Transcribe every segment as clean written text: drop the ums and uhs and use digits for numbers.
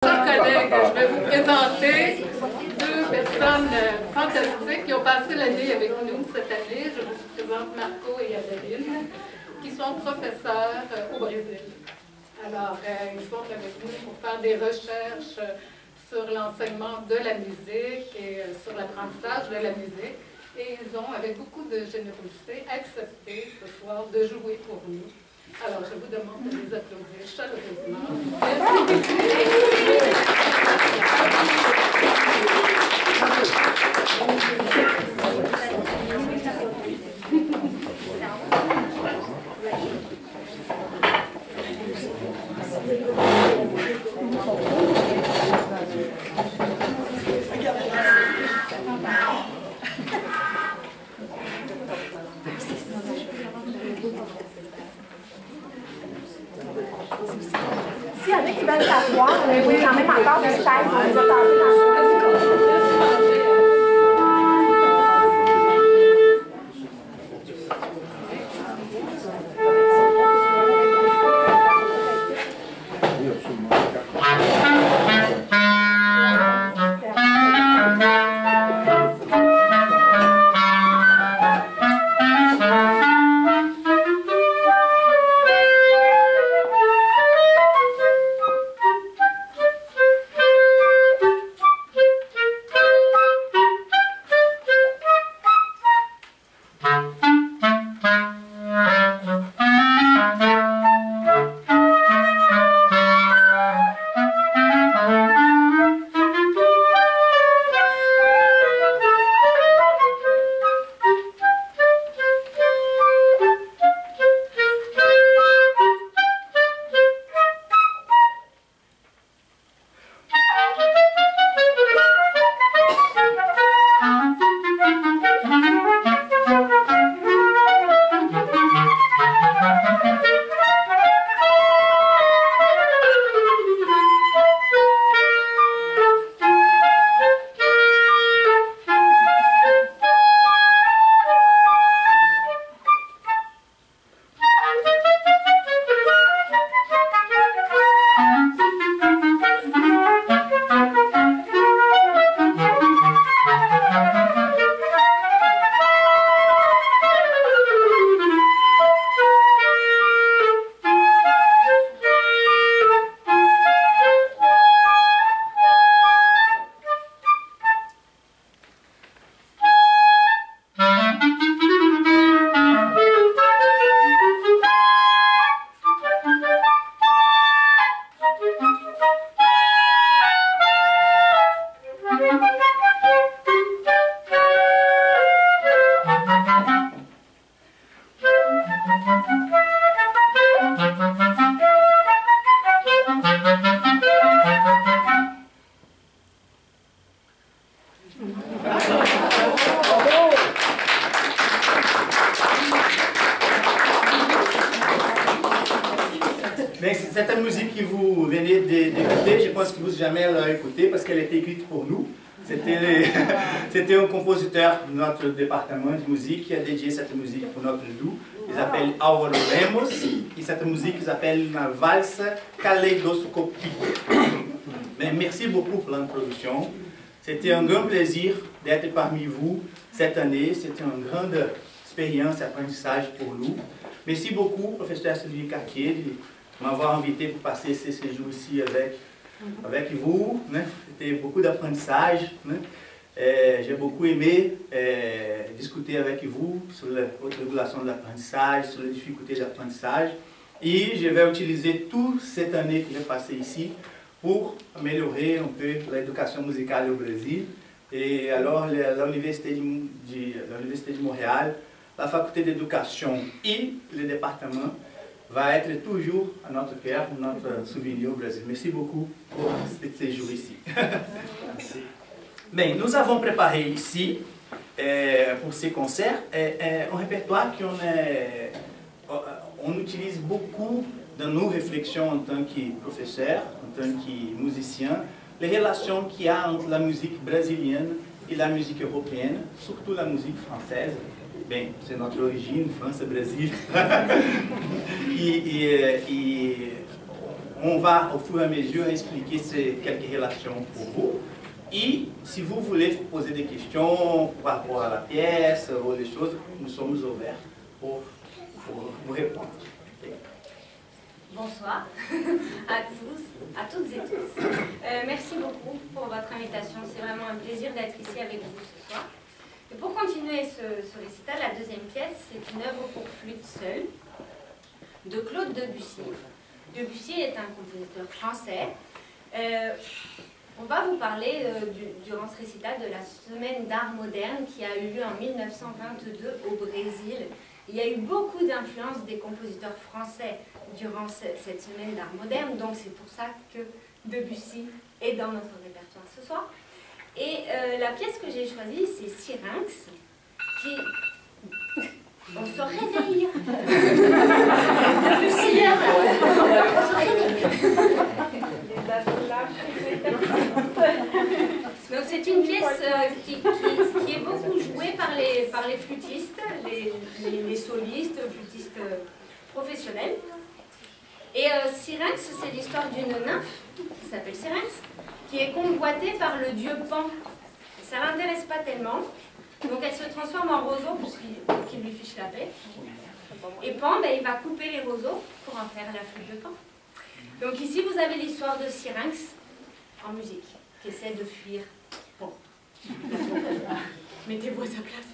Chers collègues, je vais vous présenter deux personnes fantastiques qui ont passé l'année avec nous cette année. Je vous présente Marco et Adeline, qui sont professeurs au Brésil. Alors, ils sont avec nous pour faire des recherches sur l'enseignement de la musique et sur l'apprentissage de la musique. Et ils ont, avec beaucoup de générosité, accepté ce soir de jouer pour nous. Alors, je vous demande de les applaudir chaleureusement. S'il y en a qui veulent s'asseoir, on a quand même encore des chaises pour les attarder dans Mais cette musique que vous venez d'écouter, je pense que vous jamais l'avez écoutée parce qu'elle était écrite pour nous. C'était un compositeur de notre département de musique qui a dédié cette musique pour notre nous. Il s'appelle Álvaro Lemos et cette musique s'appelle une valse kaléidoscopique. Mais merci beaucoup pour l'introduction. C'était un grand plaisir d'être parmi vous cette année. C'était une grande expérience et apprentissage pour nous. Merci beaucoup, professeur Sylvie Cartier, de m'avoir invité pour passer ces séjours ici avec vous. C'était beaucoup d'apprentissage. J'ai beaucoup aimé discuter avec vous sur votre régulation de l'apprentissage, sur les difficultés de l'apprentissage. Et je vais utiliser toute cette année que j'ai passée ici pour améliorer un peu l'éducation musicale au Brésil. Et alors, l'Université de Montréal, la faculté d'éducation et le département va être toujours à notre cœur, notre souvenir au Brésil. Merci beaucoup pour ce séjour ici. Bien, nous avons préparé ici, pour ces concerts, un répertoire qu'on utilise beaucoup dans nos réflexions en tant que professeur, en tant que musicien, les relations qu'il y a entre la musique brésilienne et la musique européenne, surtout la musique française. Bem, c'est notre origine, France et Brésil. Et On va au fur et à mesure expliquer ces quelques relations pour vous. Et si vous voulez poser des questions par rapport à la pièce ou des choses, nous sommes ouverts pour vous répondre. Bonsoir à tous, à toutes et tous. Merci beaucoup pour votre invitation. C'est vraiment un plaisir d'être ici avec vous ce soir. Et pour continuer ce récital, la deuxième pièce, c'est une œuvre pour flûte seule de Claude Debussy. Debussy est un compositeur français. On va vous parler durant ce récital de la Semaine d'art moderne qui a eu lieu en 1922 au Brésil. Il y a eu beaucoup d'influence des compositeurs français durant cette Semaine d'art moderne, donc c'est pour ça que Debussy est dans notre répertoire ce soir. Et la pièce que j'ai choisie, c'est Syrinx, qui... On se réveille. Debussy, on se réveille. Donc c'est une pièce qui est beaucoup jouée par les flûtistes, les solistes, flûtistes professionnels. Et Syrinx, c'est l'histoire d'une nymphe qui s'appelle Syrinx, qui est convoitée par le dieu Pan. Ça ne l'intéresse pas tellement, donc elle se transforme en roseau pour qu'il lui fiche la paix. Et Pan, il va couper les roseaux pour en faire la flûte de Pan. Donc ici, vous avez l'histoire de Syrinx en musique, qui essaie de fuir Pan. Mettez-vous à sa place.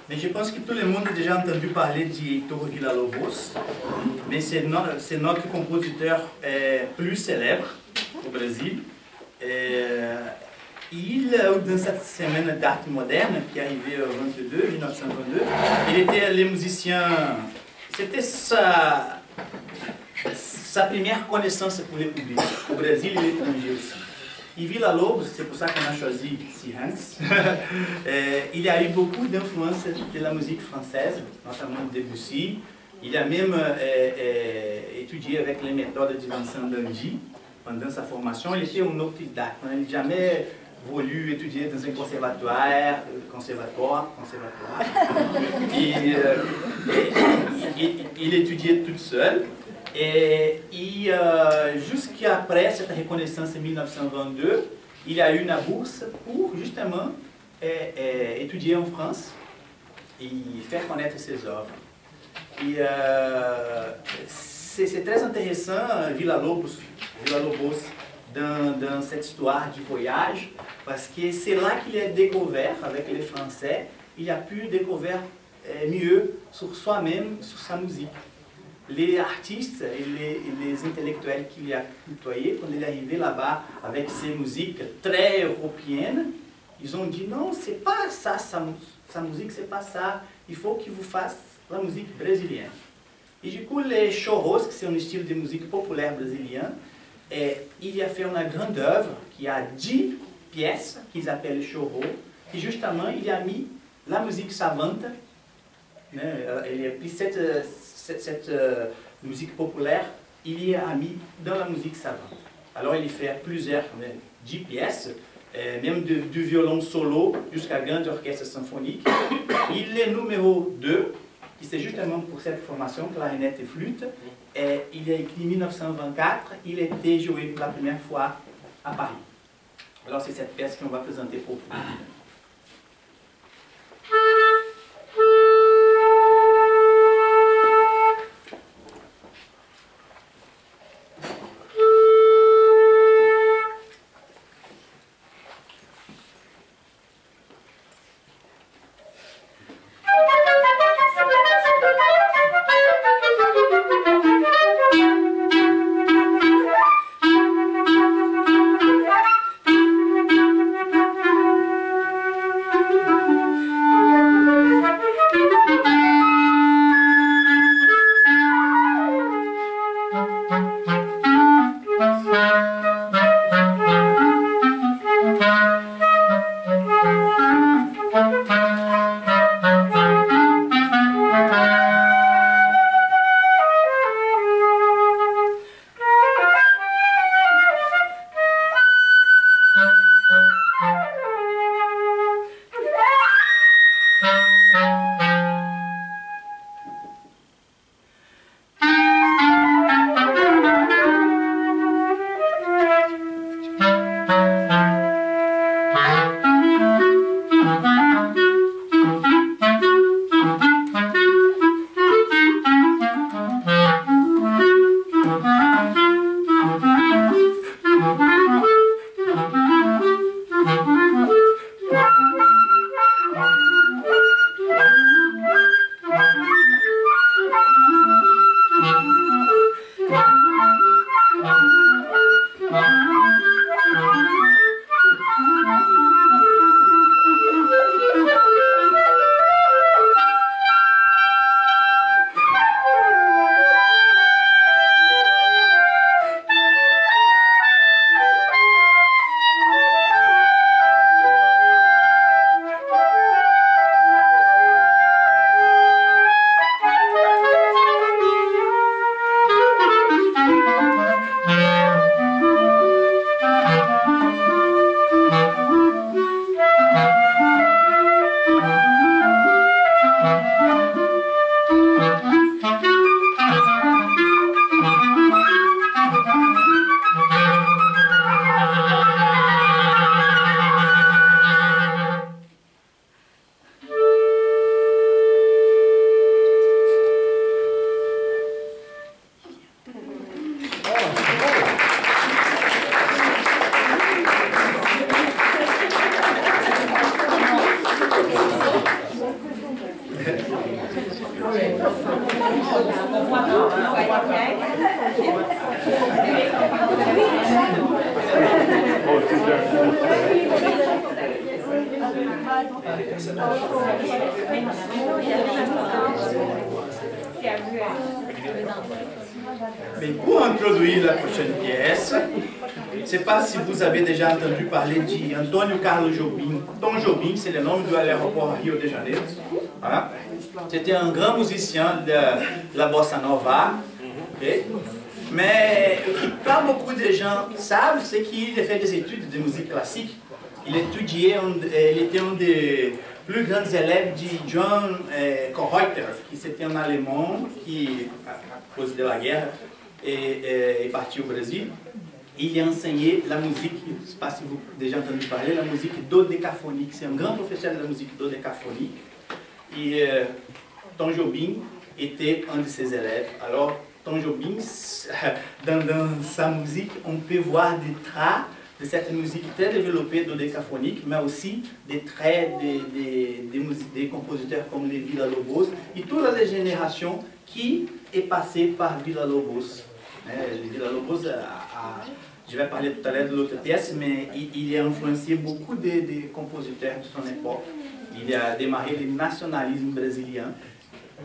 Mais je pense que tout le monde a déjà entendu parler d'Hector Villa-Lobos, mais c'est notre compositeur plus célèbre au Brésil. Il, dans cette semaine d'art moderne qui est arrivée en 1922, il était le musicien, c'était sa première connaissance pour le public. Au Brésil et l'étranger aussi. Et Villa-Lobos, c'est pour ça qu'on a choisi Syrinx. Il y a eu beaucoup d'influence de la musique française, notamment Debussy. Il a même étudié avec les méthodes de Vincent d'Angy pendant sa formation. Il était un autodidacte. Il n'a jamais voulu étudier dans un conservatoire. Il étudiait tout seul. Et jusqu'après cette reconnaissance en 1922, il a eu une bourse pour justement étudier en France et faire connaître ses œuvres. Et c'est très intéressant, Villa-Lobos, dans cette histoire du voyage, parce que c'est là qu'il a découvert, avec les Français, il a pu découvrir mieux sur soi-même, sur sa musique. Les artistes et les intellectuels qu'il a côtoyés, quand il est arrivé là-bas avec ses musiques très européennes, ils ont dit non, c'est pas ça sa musique, c'est pas ça, il faut qu'il vous fasse la musique brésilienne. Et du coup, les chorros, que c'est un style de musique populaire brésilien, il a fait une grande œuvre qui a 10 pièces qu'ils appellent chorros, et justement, il a mis la musique savante, il a pris cette musique populaire, il y a mis dans la musique savante. Alors, il fait plusieurs, 10 pièces, même du violon solo jusqu'à grande orchestre symphonique. Il est numéro 2, qui c'est justement pour cette formation, clarinette et flûte. Et il a écrit en 1924, il a été joué pour la première fois à Paris. Alors, c'est cette pièce qu'on va présenter pour vous. Mais pour introduire la prochaine pièce, je ne sais pas si vous avez déjà entendu parler d'Antônio Carlos Jobim. Tom Jobim, c'est le nom de l'aéroport à Rio de Janeiro. Voilà. C'était un grand musicien de la bossa nova. Okay? Mais ce que pas beaucoup de gens savent, c'est qu'il a fait des études de musique classique. Il était un des plus grands élèves de John Kohreuter, qui c'était un Allemand qui, à cause de la guerre, est parti au Brésil. Il a enseigné la musique, je ne sais pas si vous avez déjà entendu parler, la musique dodécaphonique. C'est un grand professeur de la musique dodécaphonique. Et Tom Jobim était un de ses élèves. Alors, Tom Jobim, dans sa musique, on peut voir des traits de cette musique très développée dodécaphonique, mais aussi des traits des compositeurs comme les Villa-Lobos et toutes les générations qui est passée par Villa-Lobos. Villa-Lobos, je vais parler tout à l'heure de l'autre pièce, mais il a influencé beaucoup de compositeurs de son époque. Il a démarré le nationalisme brésilien,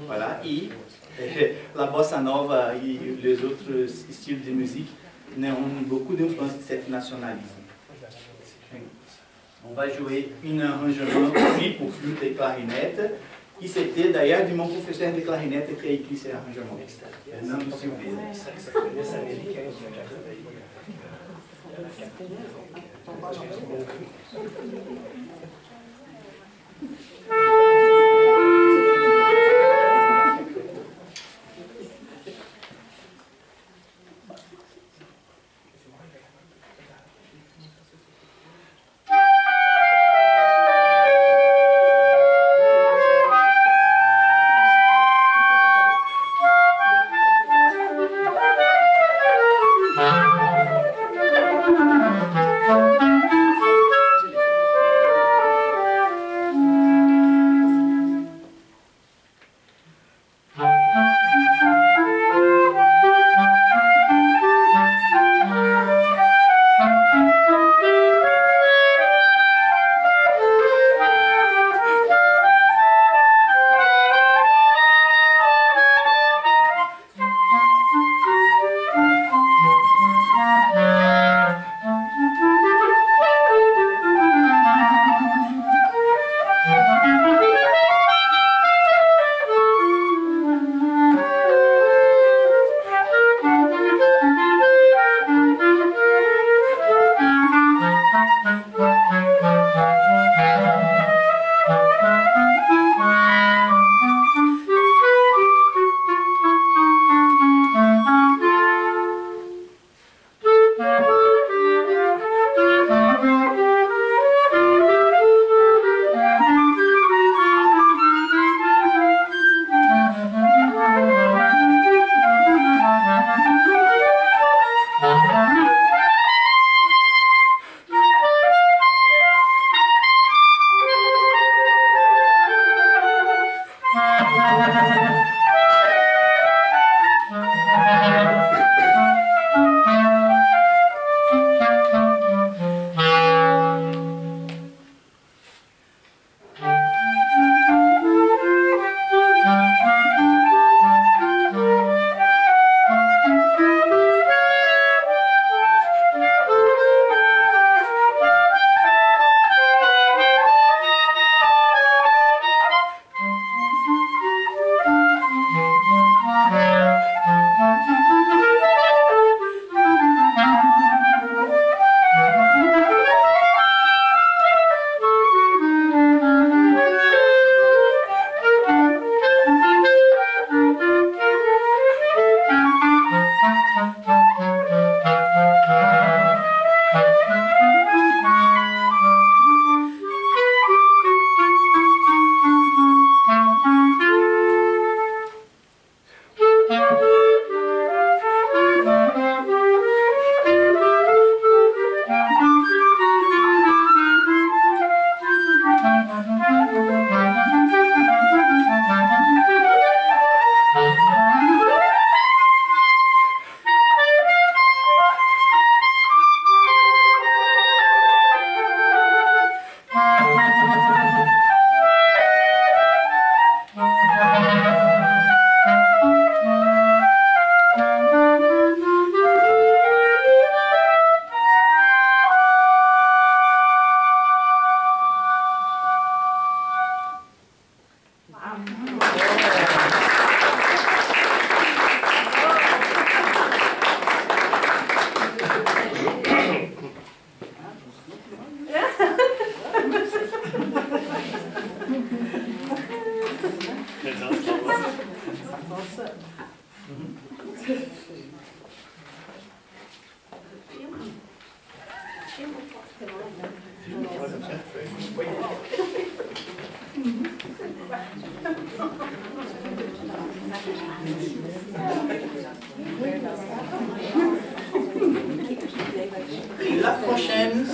voilà, et la bossa nova et les autres styles de musique ont beaucoup d'influence de ce nationalisme. On va jouer un arrangement aussi pour flûte et clarinette, et c'était d'ailleurs de mon professeur de clarinette qui a écrit cet arrangement, Fernando Silveira.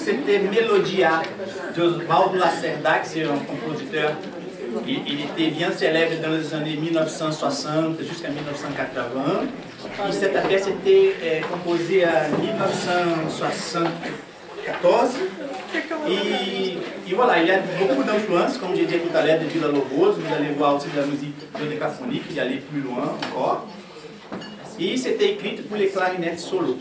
c'était Melodia de Osvaldo Lacerda, c'est un compositeur. Il était bien célèbre dans les années 1960 jusqu'à 1980. Et cette pièce était composée en 1974. Et voilà, il y a beaucoup d'influences, comme j'ai dit tout à l'heure, de Villa Lobos. Vous allez voir aussi de la musique dodécaphonique, qui allait plus loin encore. Et c'était écrite pour les clarinettes solo.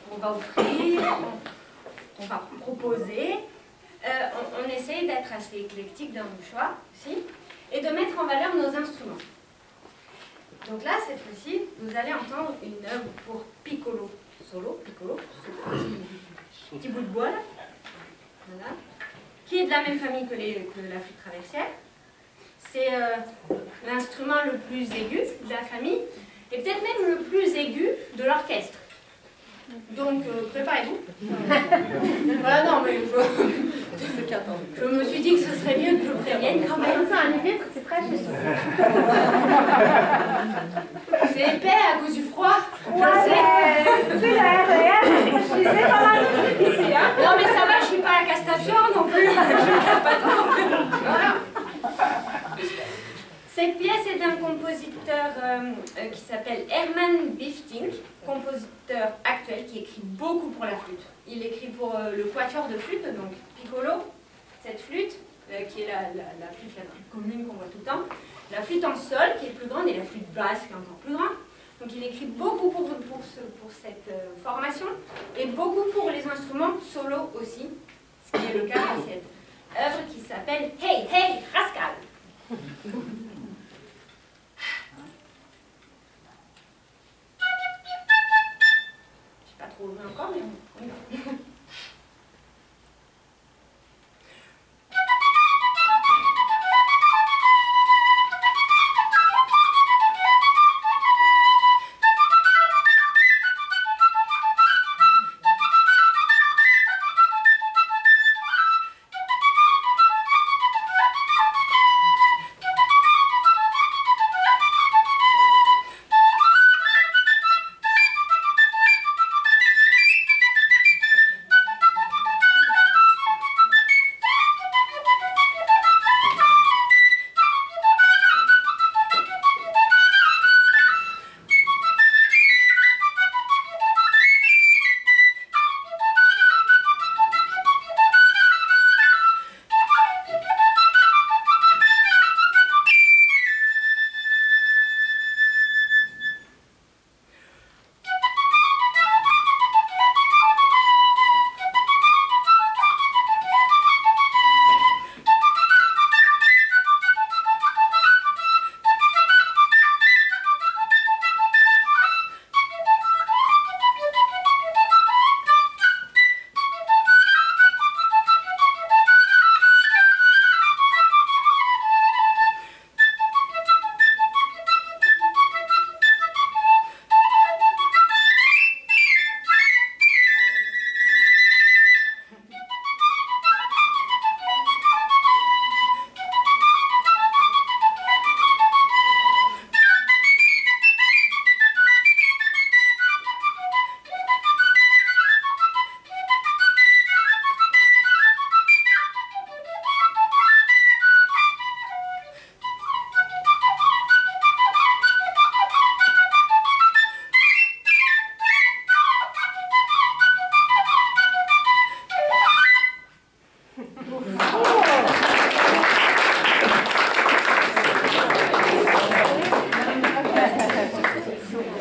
qu'on va offrir, qu'on va proposer. On essaye d'être assez éclectique dans nos choix aussi et de mettre en valeur nos instruments. Donc là, cette fois-ci, vous allez entendre une œuvre pour piccolo solo, ce petit bout de bois là, voilà, qui est de la même famille que la flûte traversière. C'est l'instrument le plus aigu de la famille et peut-être même le plus aigu de l'orchestre. Donc préparez-vous. Voilà, non mais je me suis dit que ce serait mieux que je prévienne quand même. C'est très juste. C'est épais à cause du froid. Ouais, c'est le RER, je disais pendant le truc ici. Hein. Non mais ça va, je suis pas à Castafiore non plus. Je ne casse pas trop. Voilà. Cette pièce est d'un compositeur qui s'appelle Herman Bifting, compositeur actuel qui écrit beaucoup pour la flûte. Il écrit pour le quatuor de flûte, donc piccolo, cette flûte, qui est la flûte la plus commune qu'on voit tout le temps, la flûte en sol qui est plus grande et la flûte basse qui est encore plus grande. Donc il écrit beaucoup pour cette formation et beaucoup pour les instruments solo aussi, ce qui est le cas de cette œuvre qui s'appelle Hey Hey Rascal. Je sais pas trop jouer encore, mais on y va.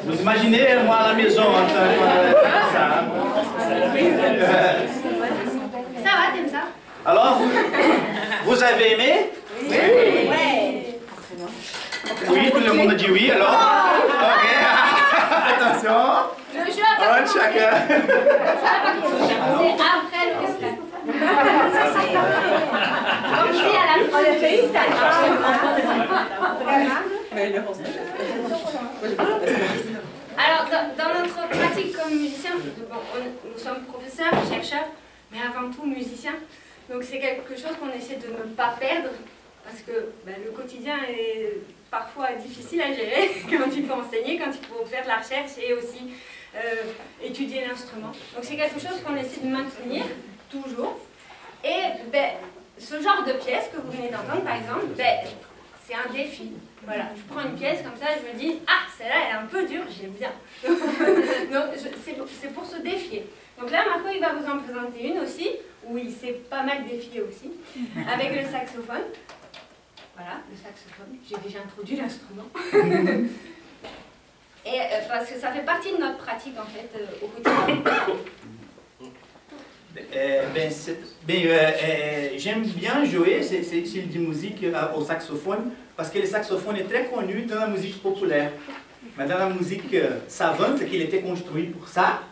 Vous imaginez, moi, à la maison, en train de faire ça. Ça va, t'aimes ça? Alors, vous avez aimé? Oui. Oui, tout le monde dit oui, alors? Ok. Attention. Le jeu a pas commencé. Chacun. C'est après le spectacle. Comme si à la fin de Alors, dans notre pratique comme musicien, nous sommes professeurs, chercheurs, mais avant tout musiciens. Donc c'est quelque chose qu'on essaie de ne pas perdre, parce que le quotidien est parfois difficile à gérer, quand il faut enseigner, quand il faut faire de la recherche et aussi étudier l'instrument. Donc c'est quelque chose qu'on essaie de maintenir, toujours. Et ce genre de pièce que vous venez d'entendre, par exemple, c'est un défi. Voilà, je prends une pièce comme ça, je me dis, ah, celle-là, elle est un peu dure, j'aime bien. Donc, c'est pour se défier. Donc là, Marco, il va vous en présenter une aussi, où il s'est pas mal défié aussi, avec le saxophone. Voilà, le saxophone. J'ai déjà introduit l'instrument. Et parce que ça fait partie de notre pratique, en fait, au quotidien. J'aime bien jouer ce style de musique au saxophone parce que le saxophone est très connu dans la musique populaire. Mais dans la musique savante, qu'il était construit pour ça,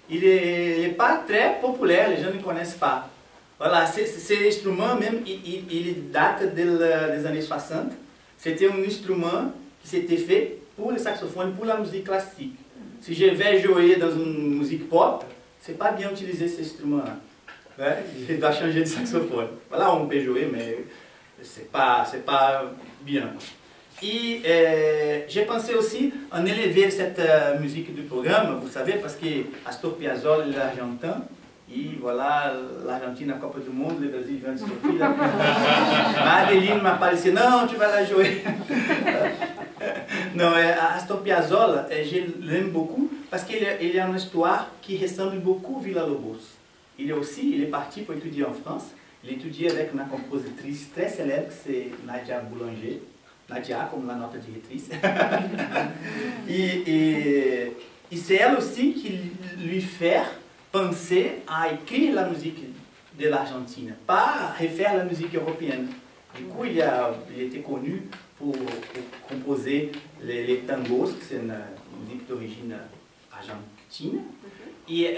il n'est pas très populaire, les gens ne connaissent pas. Voilà, cet instrument même, il date des années 60. C'était un instrument qui s'était fait pour le saxophone, pour la musique classique. Si je vais jouer dans une musique pop, c'est pas bien utiliser cet instrument-là. Ouais, je dois changer de saxophone. Voilà, on peut jouer, mais c'est pas bien. Et j'ai pensé aussi en élever cette musique du programme, vous savez, parce que Astor Piazzolla, il est argentin, et voilà, l'Argentine à Copa du Monde, le Brésil vient de sortir. Madeline m'a parlé, non, tu vas la jouer. Non, Astor Piazzolla, je l'aime beaucoup parce qu'il a une histoire qui ressemble beaucoup à Villa-Lobos. Il est parti pour étudier en France. Il a étudié avec une compositrice très célèbre, c'est Nadia Boulanger. Nadia, comme la note directrice. et c'est elle aussi qui lui fait penser à écrire la musique de l'Argentine, pas à refaire la musique européenne. Du coup, il était connu pour composer les tangos, c'est une musique d'origine argentine. Et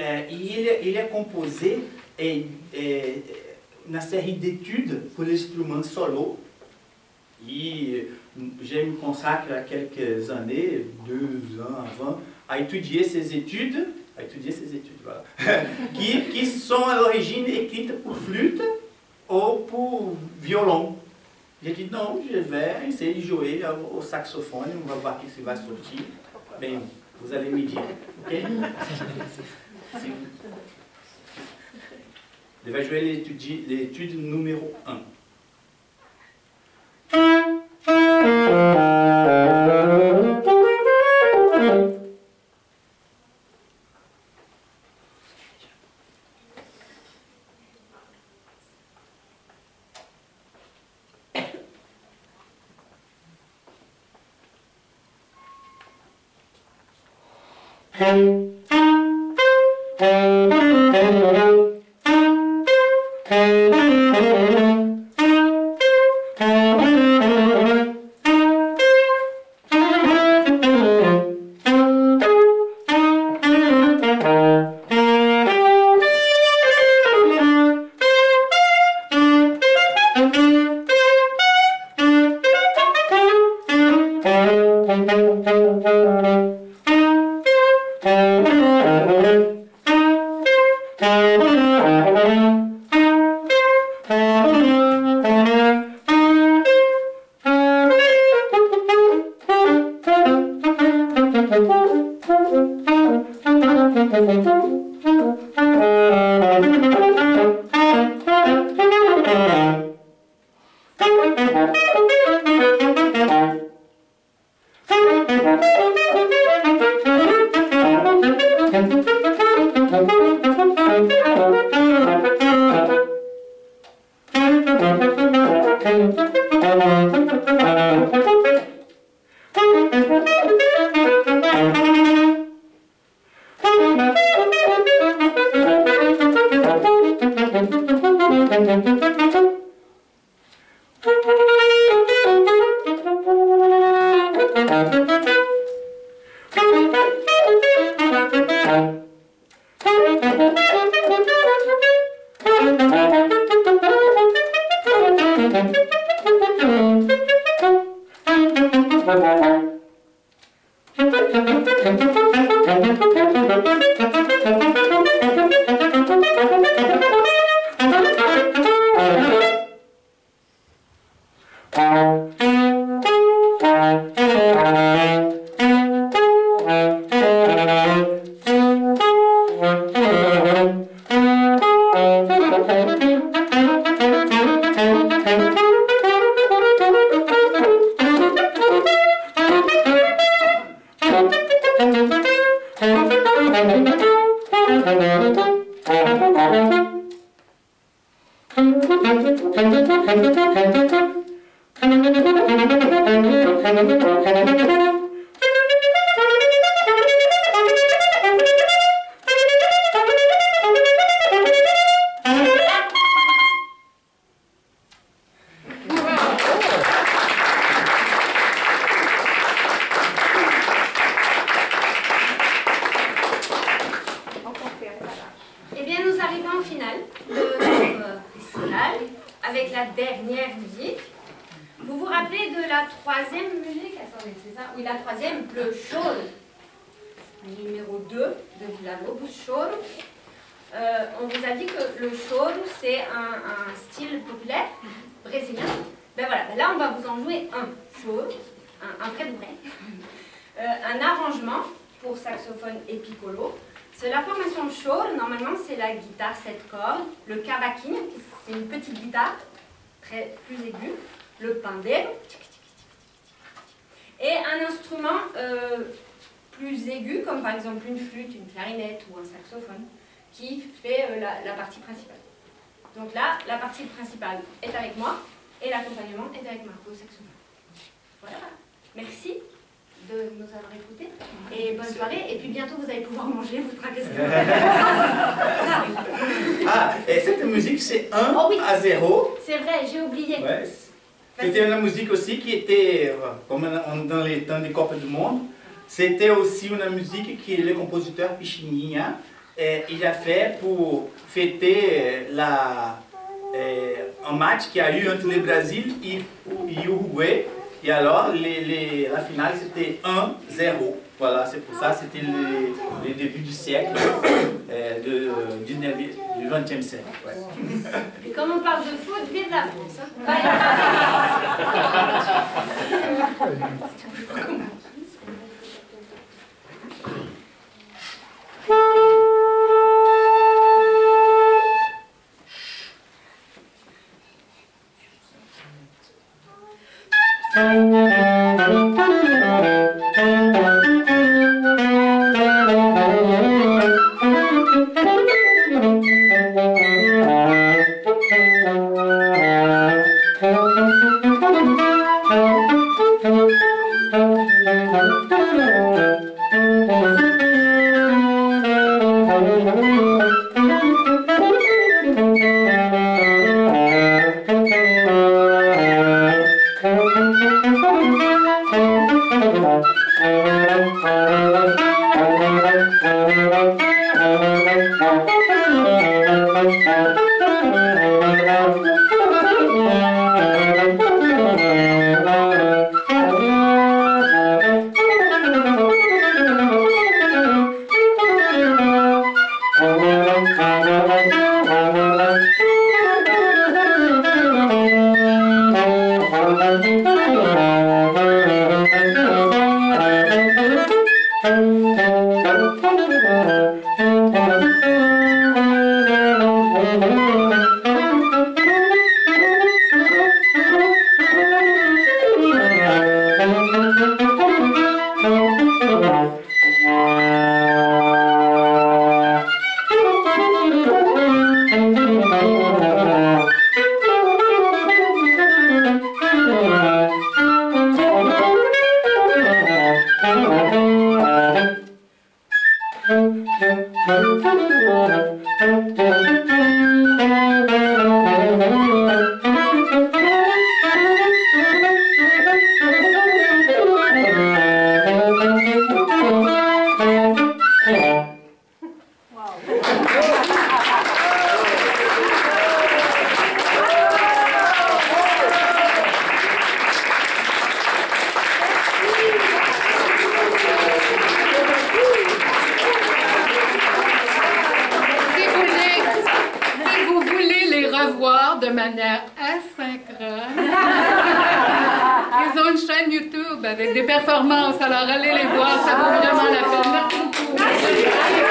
il a composé une série d'études pour l'instrument solo. Et je me consacre à quelques années, 2 ans avant, à étudier ces études, voilà, qui sont à l'origine écrites pour flûte ou pour violon. J'ai dit non, je vais essayer de jouer au saxophone, on va voir ce qui va sortir. Bem, vous allez me dire, ok? Je vais jouer l'étude numéro 1. Eh bien, nous arrivons au final de notre festival avec la dernière musique. Vous vous rappelez de la troisième musique? Attendez, c'est ça? Oui, la troisième, le choro. Numéro 2 de Villa-Lobos, choro. On vous a dit que le choro, c'est un style populaire brésilien. Ben voilà, ben là on va vous en jouer un choro, un vrai de vrai. Un arrangement pour saxophone et piccolo. C'est la formation choro, normalement c'est la guitare 7 cordes, le cavaquinho, c'est une petite guitare plus aiguë, le pandeiro, et un instrument plus aigu, comme par exemple une flûte, une clarinette ou un saxophone, qui fait la partie principale. Donc là, la partie principale est avec moi, et l'accompagnement est avec Marco au saxophone. voilà. Merci de nous avoir écoutés. Et bonne soirée. Et puis bientôt, vous allez pouvoir manger, vous traquez ce que vous Ah, et cette musique, c'est 1 Oh oui. à 0. C'est vrai, j'ai oublié. Ouais. C'était une musique aussi qui était, comme dans les temps des Coupes du Monde, c'était aussi une musique que le compositeur Pichinguinha il a fait pour fêter un match qu'il y a eu entre le Brésil et l'Uruguay. Et alors, la finale, c'était 1-0. Voilà, c'est pour ça, c'était le début du siècle, du 20e siècle. Ouais. Et comme on parle de foot, vive la France. De manière asynchrone. Ils ont une chaîne YouTube avec des performances, alors allez les voir, ça vaut vraiment la peine. Merci beaucoup.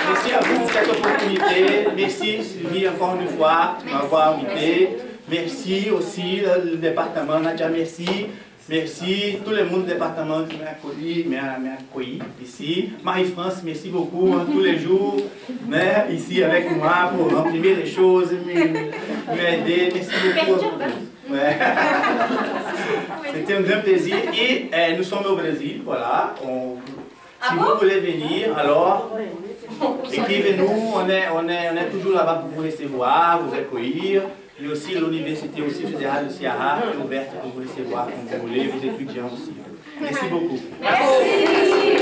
Merci à vous pour cette opportunité. Merci Sylvie encore une fois de m'avoir invité. Merci aussi le département, Nadia, merci. Merci tout le monde du département qui m'a accueilli ici. Marie-France, merci beaucoup tous les jours, mais ici avec moi pour imprimer les choses, m'aider. Merci beaucoup. Ouais. C'était un grand plaisir et nous sommes au Brésil, voilà. Si vous voulez venir, alors écrivez-nous, on est toujours là-bas pour vous recevoir, vous accueillir. Et aussi l'Université fédérale de Ceará est ouverte pour vous recevoir comme vous voulez, vos étudiants aussi. Merci beaucoup. Merci.